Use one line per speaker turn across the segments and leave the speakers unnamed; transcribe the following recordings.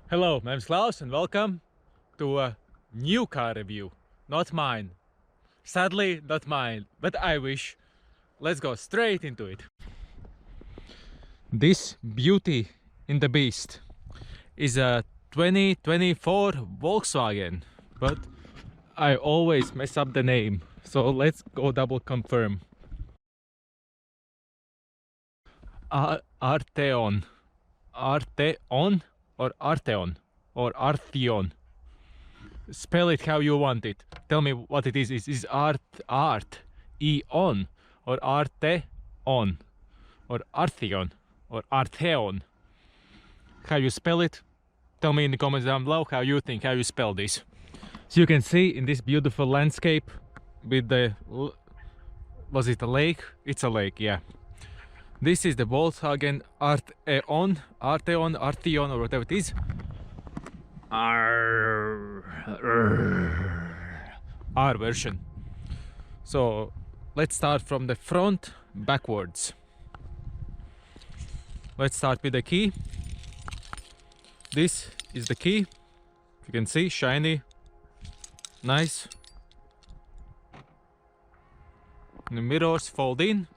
Hello, my name is Klaus and welcome to a new car review. Not mine. Sadly, not mine, but I wish. Let's go straight into it. This beauty in the beast is a 2024 Volkswagen, but I always mess up the name, so let's go double confirm. Arteon. Arteon or Arteon or Arteon. Spell it how you want it. Tell me what it is. Is art eon or Arteon or Arteon or Arteon? How you spell it? Tell me in the comments down below how you think, how you spell this. So you can see in this beautiful landscape with the, was it a lake? It's a lake, yeah. This is the Volkswagen Arteon, Arteon, or whatever it is. R version. So let's start from the front backwards. Let's start with the key. This is the key. You can see, shiny, nice. The mirrors fold in.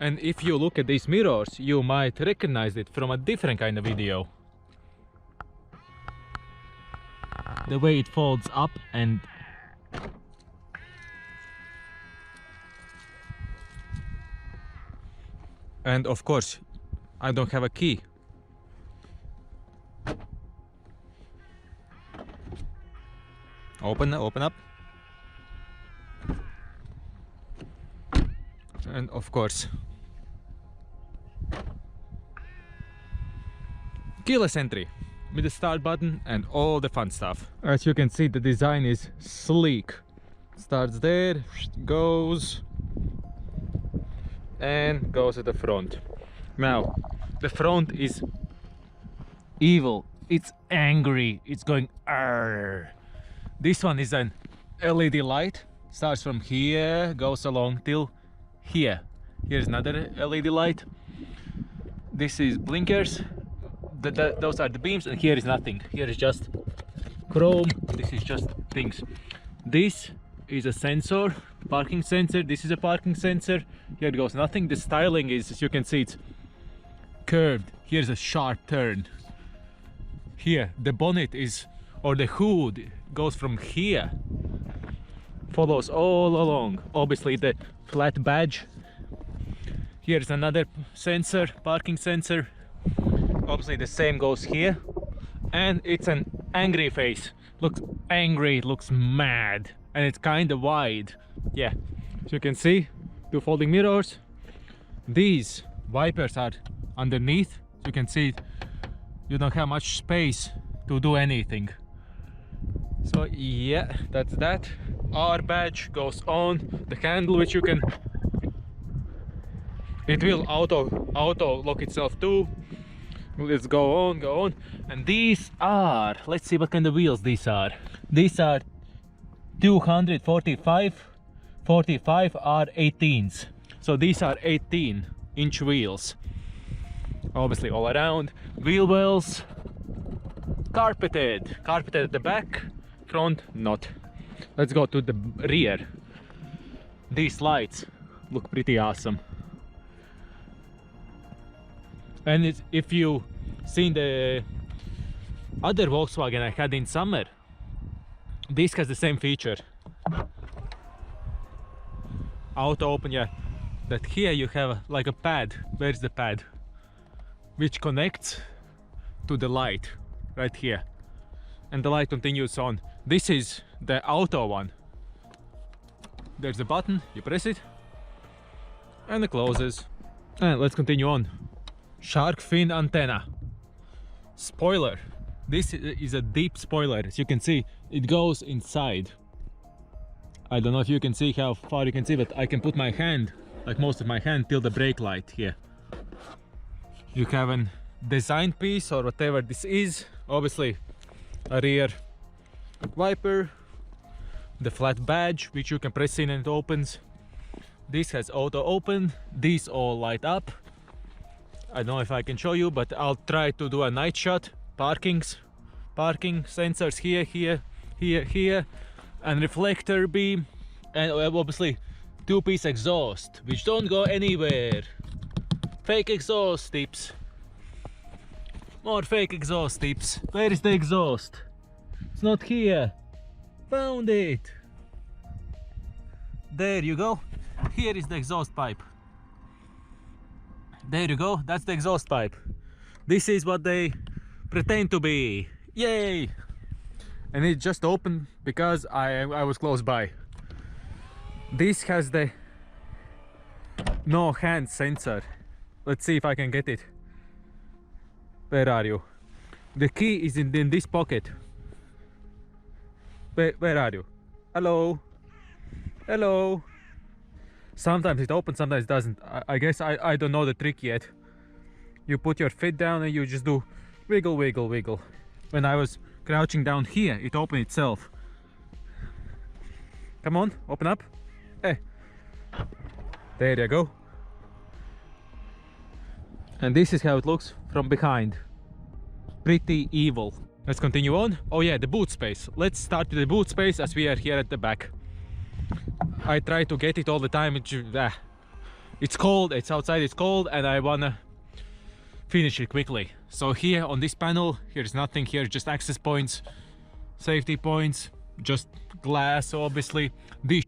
And if you look at these mirrors, you might recognize it from a different kind of video. The way it folds up and of course, I don't have a key. Open up. And of course, keyless entry with the start button and all the fun stuff. As you can see, the design is sleek. Starts there, goes and goes to the front. Now the front is evil, it's angry, it's going arr. This one is an LED light, starts from here, goes along till here. Here's another LED light. This is blinkers. Those are the beams, and here is nothing. Here is just chrome. This is just things. This is a sensor, parking sensor. This is a parking sensor. Here goes nothing. The styling is, as you can see, it's curved. Here's a sharp turn. Here the bonnet is, or the hood goes from here, follows all along. Obviously the flat badge. Here's another sensor, parking sensor. Obviously the same goes here, and it's an angry face. Looks angry, looks mad, and it's kind of wide. Yeah, so you can see two folding mirrors. These wipers are underneath, so you can see you don't have much space to do anything. So yeah, that's that. R badge goes on the handle, which you can, it will auto lock itself too. Let's go on. And these are, let's see what kind of wheels these are. These are 245 R18s. So these are 18-inch wheels. Obviously all around. Wheel wells carpeted at the back, front not. Let's go to the rear. These lights look pretty awesome. And if you seen the other Volkswagen I had in summer, this has the same feature. Auto open, yeah. That here you have like a pad. Where's the pad? Which connects to the light right here. And the light continues on. This is the auto one. There's a button, you press it and it closes. And let's continue on. Shark fin antenna. Spoiler. This is a deep spoiler. As you can see, it goes inside. I don't know if you can see how far you can see, but I can put my hand, like most of my hand, till the brake light here. You have a design piece or whatever this is. Obviously a rear wiper, the flat badge which you can press in and it opens. This has auto open. These all light up. I don't know if I can show you, but I'll try to do a night shot. Parkings, parking sensors here, here, and reflector beam, and obviously two-piece exhaust, which don't go anywhere. Fake exhaust tips. More fake exhaust tips. Where is the exhaust? It's not here. Found it. There you go. Here is the exhaust pipe. There you go. That's the exhaust pipe. This is what they pretend to be. Yay! And it just opened because I was close by. This has the no hand sensor. Let's see if I can get it. Where are you? The key is in this pocket. Where are you? Hello? Hello? Sometimes it opens, sometimes it doesn't. I guess I don't know the trick yet. You put your feet down and you just do wiggle, wiggle, wiggle. When I was crouching down here, it opened itself. Come on, open up. Hey. There you go. And this is how it looks from behind. Pretty evil. Let's continue on. Oh yeah, the boot space. Let's start with the boot space as we are here at the back. I try to get it all the time. It's cold, it's outside, it's cold, and I wanna finish it quickly. So here on this panel, here's nothing. Here just access points, safety points, just glass obviously. These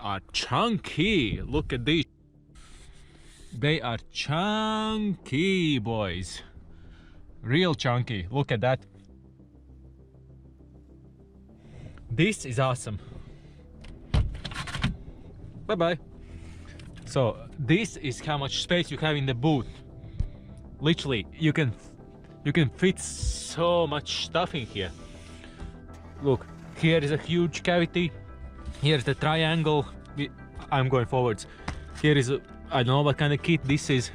are chunky. Look at these. They are chunky, boys. Real chunky. Look at that. This is awesome. Bye bye. So this is how much space you have in the boot. Literally, you can fit so much stuff in here. Look, here is a huge cavity. Here's the triangle. I'm going forwards. Here is I don't know what kind of kit this is.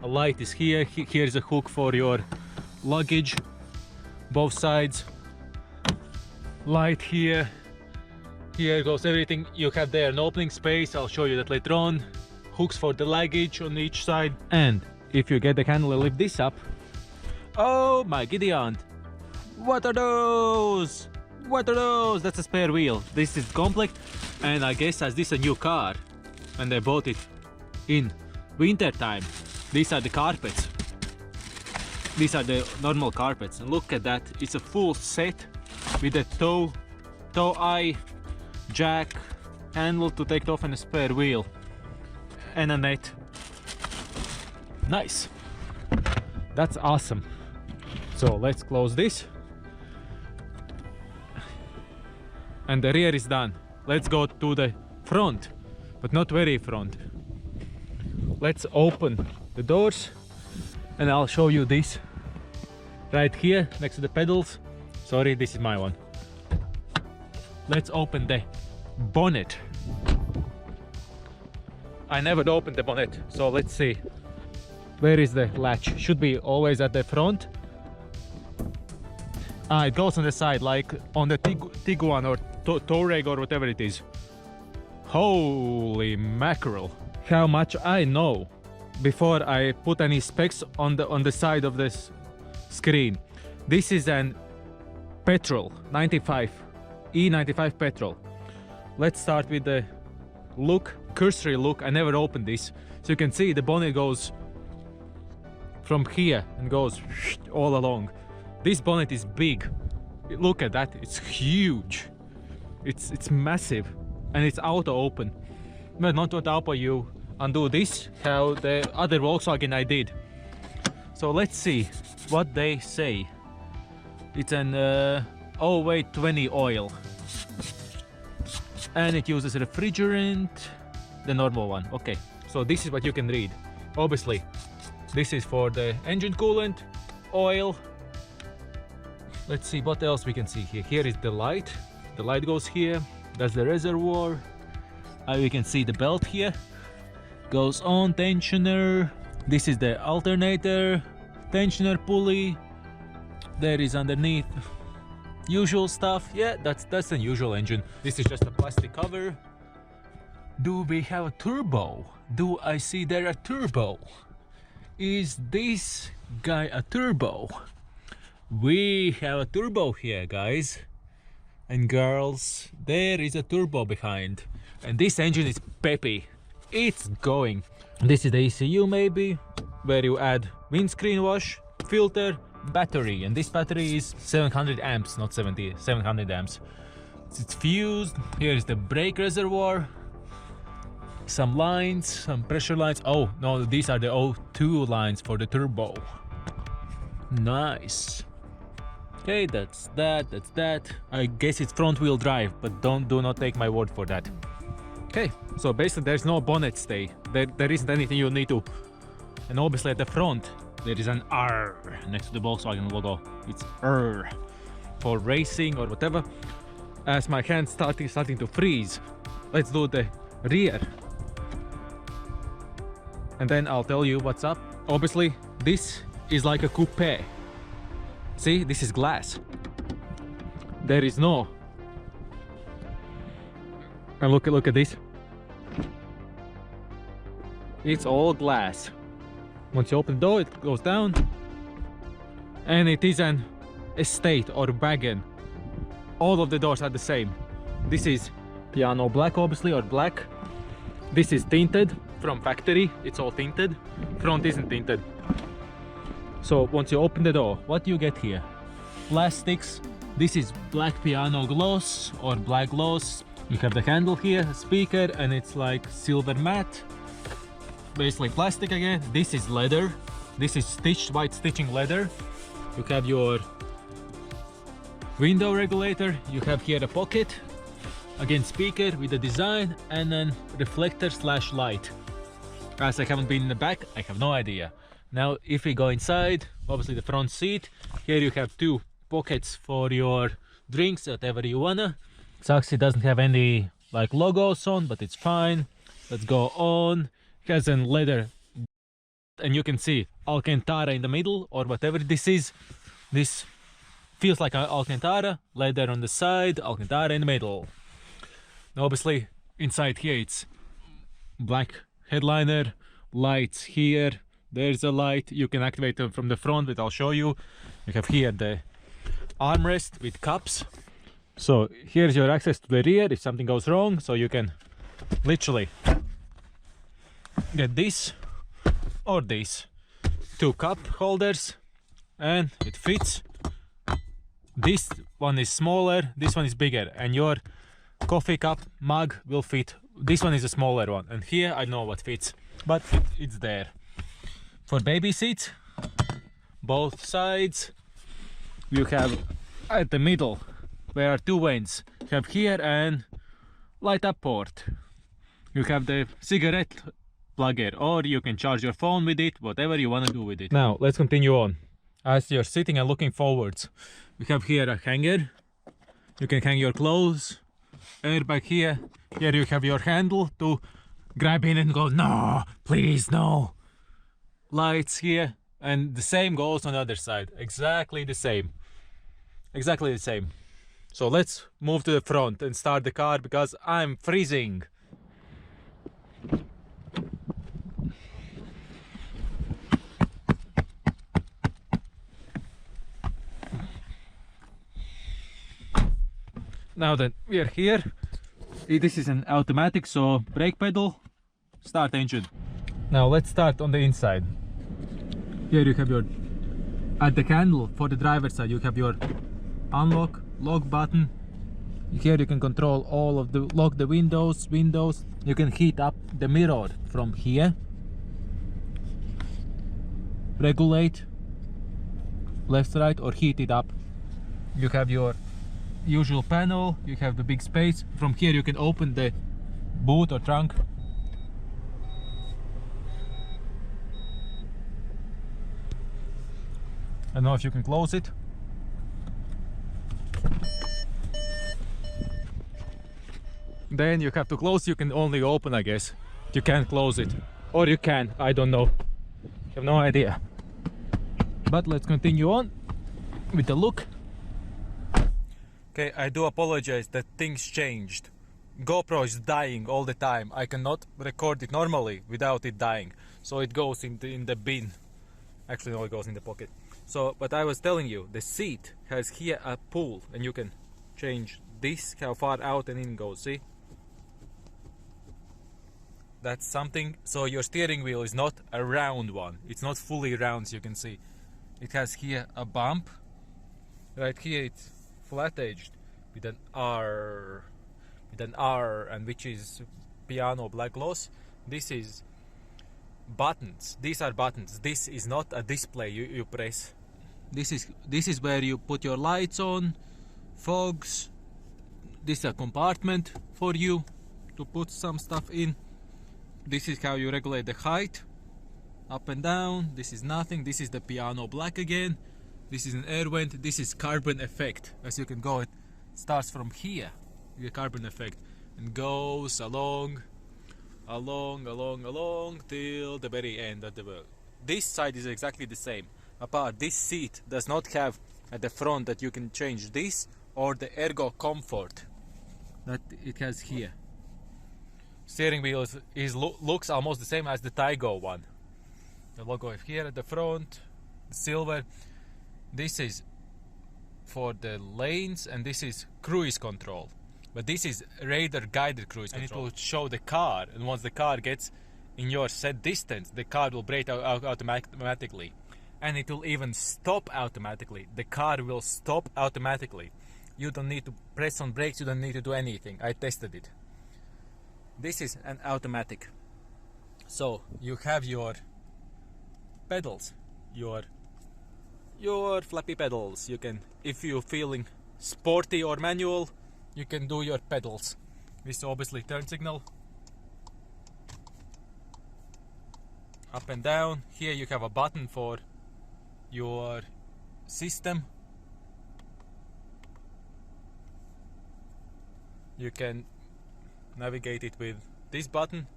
A light is here. Here is a hook for your luggage. Both sides. Light here. Here goes everything you have there. An opening space. I'll show you that later on. Hooks for the luggage on each side. And if you get the handle and lift this up. Oh my giddy aunt. What are those? What are those? That's a spare wheel. This is complex. And I guess as this is a new car. And they bought it in winter time. These are the carpets. These are the normal carpets, and look at that. It's a full set with a toe eye, jack, handle to take it off, and a spare wheel and a net. Nice. That's awesome. So let's close this, and the rear is done. Let's go to the front, but not very front. Let's open the doors and I'll show you this right here next to the pedals. Sorry, this is my one. Let's open the bonnet. I never opened the bonnet, so let's see. Where is the latch? Should be always at the front. It goes on the side, like on the Tiguan or Touareg or whatever it is. Holy mackerel. How much I know before I put any specs on the side of this screen. This is an petrol 95 E95 petrol. Let's start with the look, cursory look. I never opened this, so you can see the bonnet goes from here and goes all along. This bonnet is big. Look at that, it's huge. It's massive, and it's auto open. But not auto, you undo this, how the other Volkswagen I did. So let's see what they say. It's an 0820 oil, and it uses refrigerant, the normal one. Okay, so this is what you can read. Obviously, this is for the engine coolant, oil. Let's see what else we can see here. Here is the light. The light goes here. That's the reservoir. We can see the belt here. Goes on, tensioner. This is the alternator, tensioner pulley. There is underneath usual stuff. Yeah, that's the usual engine. This is just a plastic cover. Do we have a turbo? Do I see there a turbo? Is this guy a turbo? We have a turbo here, guys and girls. There is a turbo behind, and this engine is peppy. It's going. This is the ECU maybe, where you add windscreen wash, filter, battery, and this battery is 700 amps, not 70, 700 amps. It's fused. Here is the brake reservoir, some lines, some pressure lines. Oh no, these are the O2 lines for the turbo. Nice. Okay, that's that. I guess it's front wheel drive, but do not take my word for that. Okay, so basically there's no bonnet stay. There isn't anything you need to. And obviously at the front there is an R next to the Volkswagen logo. It's R for racing or whatever. As my hand's starting to freeze, let's do the rear. And then I'll tell you what's up. Obviously this is like a coupe. See, this is glass. There is no. And look at this. It's all glass. Once you open the door, it goes down. And it is an estate or wagon. All of the doors are the same. This is piano black, obviously, or black. This is tinted from factory. It's all tinted. Front isn't tinted. So once you open the door, what do you get here? Plastics. This is black piano gloss or black gloss. You have the handle here, a speaker, and it's like silver matte. Basically plastic again. This is leather. This is stitched, white stitching leather. You have your window regulator. You have here a pocket. Again, speaker with the design, and then reflector slash light. As I haven't been in the back, I have no idea. Now, if we go inside, obviously the front seat, here you have two pockets for your drinks, whatever you wanna. Sucks it doesn't have any like logos on, but it's fine. Let's go on. It has a leather, and you can see Alcantara in the middle, or whatever this is. This feels like Alcantara, leather on the side, Alcantara in the middle. Now, obviously, inside here it's black headliner, lights here. There's a light. You can activate them from the front, but I'll show you. You have here the armrest with cups. So here's your access to the rear if something goes wrong. So you can literally get this or this. Two cup holders, and it fits. This one is smaller, this one is bigger, and your coffee cup mug will fit. This one is a smaller one, and here I don't know what fits, but it's there. For baby seats, both sides, you have at the middle, there are two vents. You have here and light up port. You have the cigarette plugger, or you can charge your phone with it, whatever you want to do with it. Now, let's continue on. As you're sitting and looking forwards, we have here a hanger. You can hang your clothes. Airbag here. Here you have your handle to grab in and go, no, please, no. Lights here, and the same goes on the other side. Exactly the same. Exactly the same. So let's move to the front and start the car because I'm freezing. Now that we are here, this is an automatic, so brake pedal, start engine. Now let's start on the inside. Here you have your, at the handle for the driver's side, you have your unlock, lock button. Here you can control all of the, lock the windows. You can heat up the mirror from here. Regulate left, right, or heat it up. You have your usual panel, you have the big space. From here you can open the boot or trunk. I don't know if you can close it. Then you have to close, you can only open, I guess. You can't close it. Or you can, I don't know. I have no idea. But let's continue on with the look. Okay, I do apologize that things changed. GoPro is dying all the time. I cannot record it normally without it dying. So it goes in the bin. Actually, no, it goes in the pocket. So, but I was telling you, the seat has here a pull, and you can change this, how far out and in goes, see? That's something, so your steering wheel is not a round one. It's not fully round, as you can see. It has here a bump. Right here it's flat edged with an R, and which is piano black gloss. This is buttons. These are buttons. This is not a display you press. This is where you put your lights on, fogs. This is a compartment for you to put some stuff in. This is how you regulate the height, up and down. This is nothing. This is the piano black again. This is an air vent. This is carbon effect. As you can go, it starts from here, the carbon effect, and goes along till the very end of the world. This side is exactly the same. Apart, this seat does not have at the front that you can change this or the ergo comfort that it has here. Steering wheel looks almost the same as the Taigo one. The logo here at the front, silver. This is for the lanes, and this is cruise control. But this is radar guided cruise control. And it will show the car, and once the car gets in your set distance, the car will brake out automatically. And it will even stop automatically. The car will stop automatically. You don't need to press on brakes, you don't need to do anything. I tested it. This is an automatic. So you have your pedals, your flappy pedals. You can, if you're feeling sporty or manual, you can do your pedals. This is obviously turn signal. Up and down. Here you have a button for your system. You can navigate it with this button.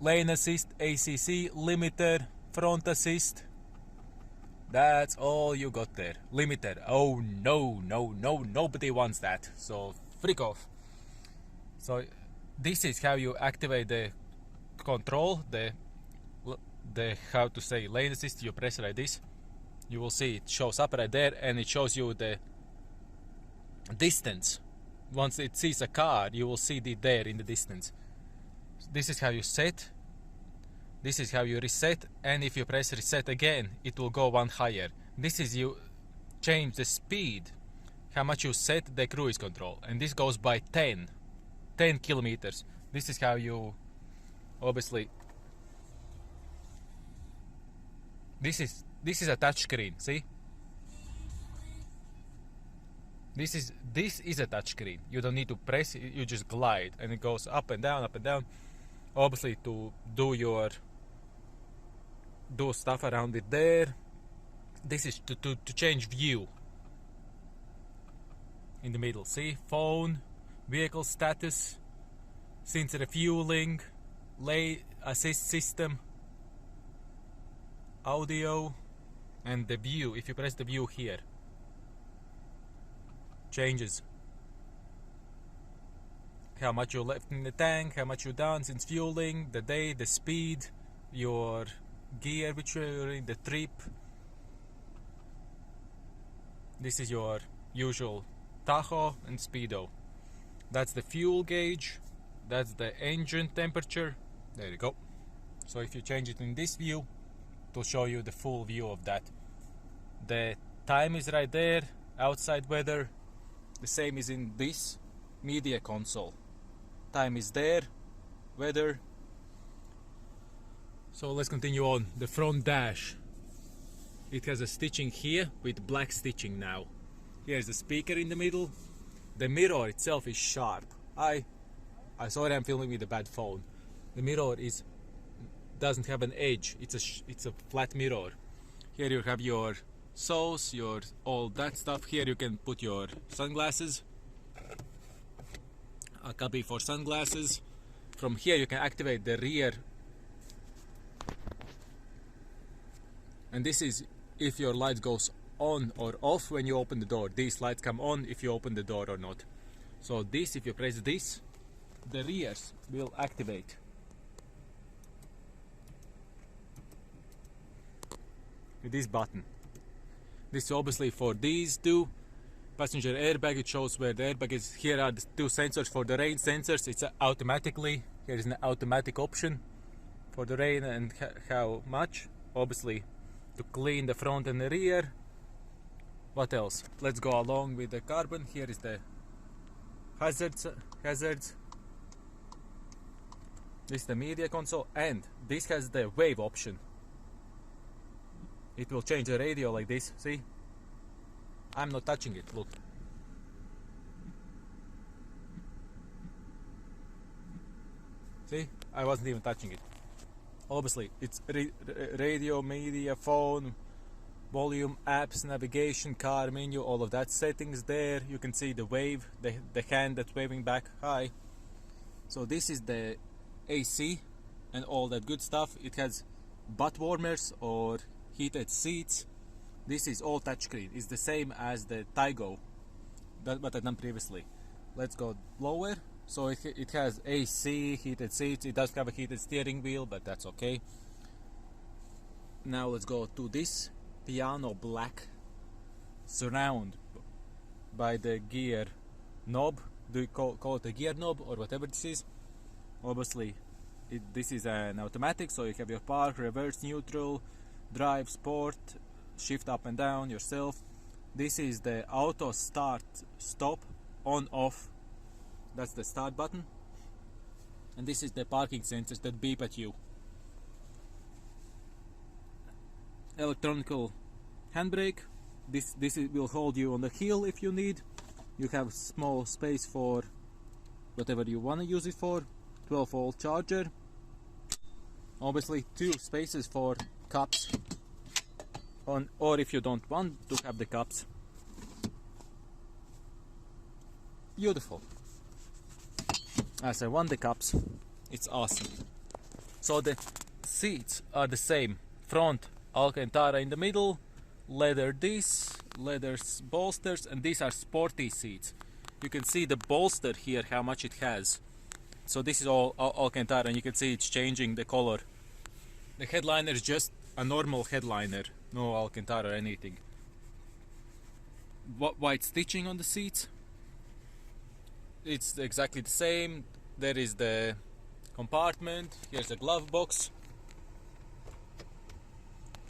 Lane assist, ACC, limiter, front assist. That's all you got there. Limiter. Oh no, nobody wants that. So freak off. So this is how you activate the control, the how to say lane assist. You press like this. You will see it shows up right there, and it shows you the distance. Once it sees a car, you will see it there in the distance. This is how you set. This is how you reset, and if you press reset again, it will go one higher. This is you change the speed, how much you set the cruise control, and this goes by 10 kilometers. This is how you, obviously, this is a touch screen. See, this is a touch screen. You don't need to press it, you just glide, and it goes up and down, obviously to do stuff around it there. This is to change view in the middle. See, phone, vehicle status, since refueling, lane assist system, audio, and the view. If you press the view here, changes how much you left in the tank, how much you done since fueling, the day, the speed, your gear which you're in, the trip. This is your usual tacho and speedo. That's the fuel gauge, that's the engine temperature. There you go. So if you change it in this view, it will show you the full view of that. The time is right there, outside weather. The same is in this media console. Time is there, weather. So let's continue on. The front dash. It has a stitching here with black stitching now. Here's the speaker in the middle. The mirror itself is sharp. I sorry, I'm filming with a bad phone. The mirror doesn't have an edge. It's a flat mirror. Here you have your sauce, your all that stuff. Here you can put your sunglasses. A cubby for sunglasses. From here you can activate the rear. And this is if your light goes on or off when you open the door. These lights come on if you open the door or not. So this, if you press this, the rears will activate. With this button. This is obviously for these two. Passenger airbag, it shows where the airbag is. Here are the two sensors for the rain sensors. It's automatically, here is an automatic option for the rain and how much. Obviously to clean the front and the rear. What else? Let's go along with the carbon. Here is the hazards. This is the media console, and this has the wave option. It will change the radio like this, see? I'm not touching it, look. See? I wasn't even touching it. Obviously, it's radio, media, phone, volume, apps, navigation, car menu, all of that settings there. You can see the wave, the hand that's waving back, hi. So this is the AC and all that good stuff. It has butt warmers or heated seats. This is all touchscreen. It's the same as the Taigo, what I've done previously. Let's go lower. So it has AC, heated seats. It does have a heated steering wheel, but that's okay. Now let's go to this piano black surround by the gear knob. Do you call it a gear knob or whatever this is? Obviously, this is an automatic, so you have your park, reverse, neutral, drive, sport, shift up and down yourself. This is the auto start, stop, on, off. That's the start button. And this is the parking sensors that beep at you. Electronical handbrake. This will hold you on the hill if you need. You have small space for whatever you want to use it for. 12-volt charger. Obviously 2 spaces for cups. Or if you don't want to have the cups. Beautiful. As I want the cups, it's awesome. So the seats are the same. Front Alcantara in the middle, leather bolsters, and these are sporty seats. You can see the bolster here, how much it has. So this is all Alcantara, and you can see it's changing the color. The headliner is just a normal headliner, no Alcantara or anything. White stitching on the seats. It's exactly the same. There is the compartment. Here's the glove box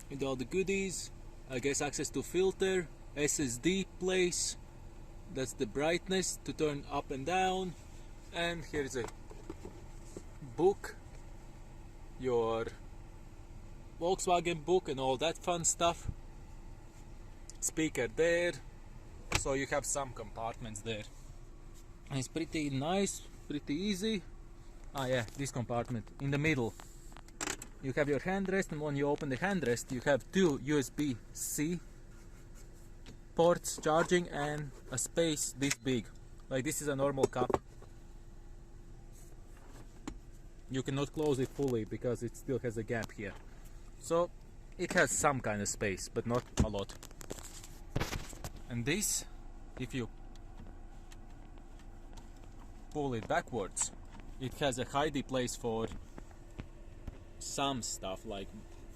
with all the goodies. I guess access to filter, SSD place. That's the brightness to turn up and down. And here's a book, your Volkswagen book and all that fun stuff. Speaker there. So you have some compartments there. And it's pretty nice, pretty easy. Ah yeah, this compartment in the middle. You have your handrest, and when you open the handrest, you have 2 USB-C ports charging and a space this big. Like this is a normal cup. You cannot close it fully because it still has a gap here. So it has some kind of space, but not a lot. And this, if you pull it backwards, it has a hidey place for some stuff, like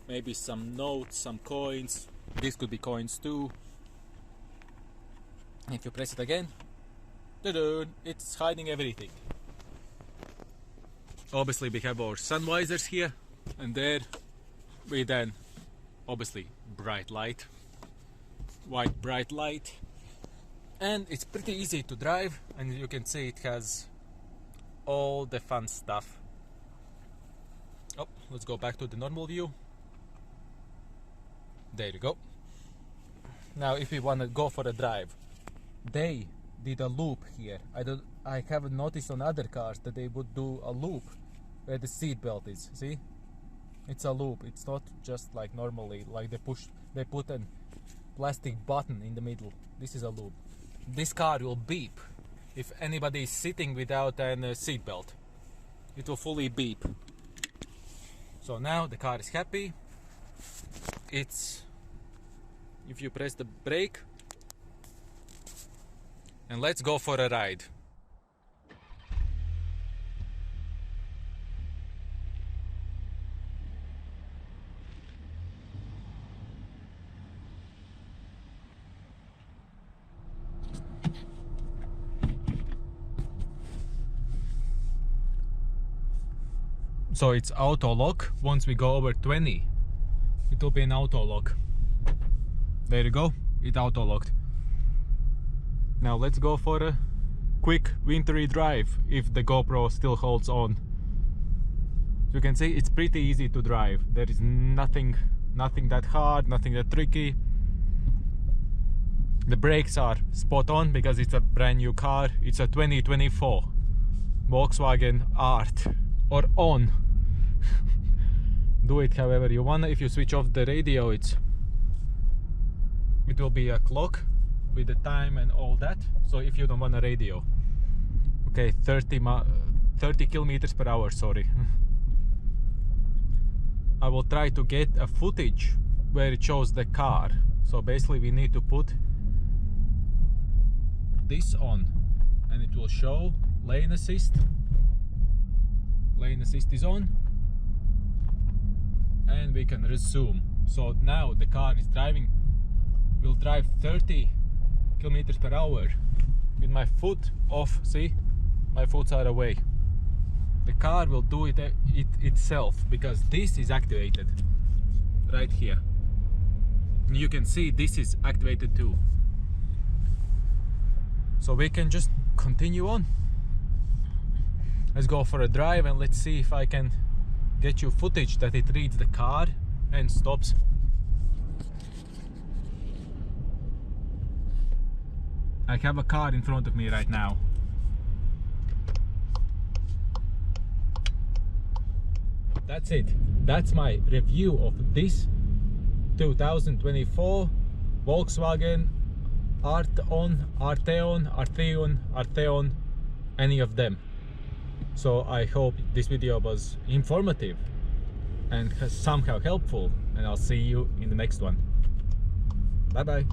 maybe some notes, some coins. This could be coins too. If you press it again, it's hiding everything. Obviously we have our sun visors here, and there we then obviously bright light, white bright light. And it's pretty easy to drive, and you can see it has all the fun stuff. Oh, let's go back to the normal view. There you go. Now if we want to go for a drive, they did a loop here. I haven't noticed on other cars that they would do a loop where the seat belt is. See? It's a loop. It's not just like normally, like they put a plastic button in the middle. This is a loop. This car will beep if anybody is sitting without a seat belt. It will fully beep. So now the car is happy. It's, if you press the brake, and let's go for a ride. So it's auto lock. Once we go over 20, it will be an auto lock. There you go, it auto locked. Now let's go for a quick wintry drive if the GoPro still holds on. You can see it's pretty easy to drive. There is nothing that hard, nothing that tricky. The brakes are spot on because it's a brand new car. It's a 2024 Volkswagen Art or On. Do it however you want. If you switch off the radio, it will be a clock with the time and all that. So if you don't want a radio, okay, 30 kilometers per hour, sorry. I will try to get a footage where it shows the car. So basically we need to put this on and it will show lane assist. Lane assist is on and we can resume. So now the car is driving, will drive 30 kilometers per hour with my foot off. See, my foot are away. The car will do it itself because this is activated right here. You can see this is activated too. So we can just continue on. Let's go for a drive and let's see if I can get you footage that it reads the car and stops. I have a car in front of me right now. That's it. That's my review of this 2024 Volkswagen Arteon, any of them. So I hope this video was informative and somehow helpful, and I'll see you in the next one. Bye bye.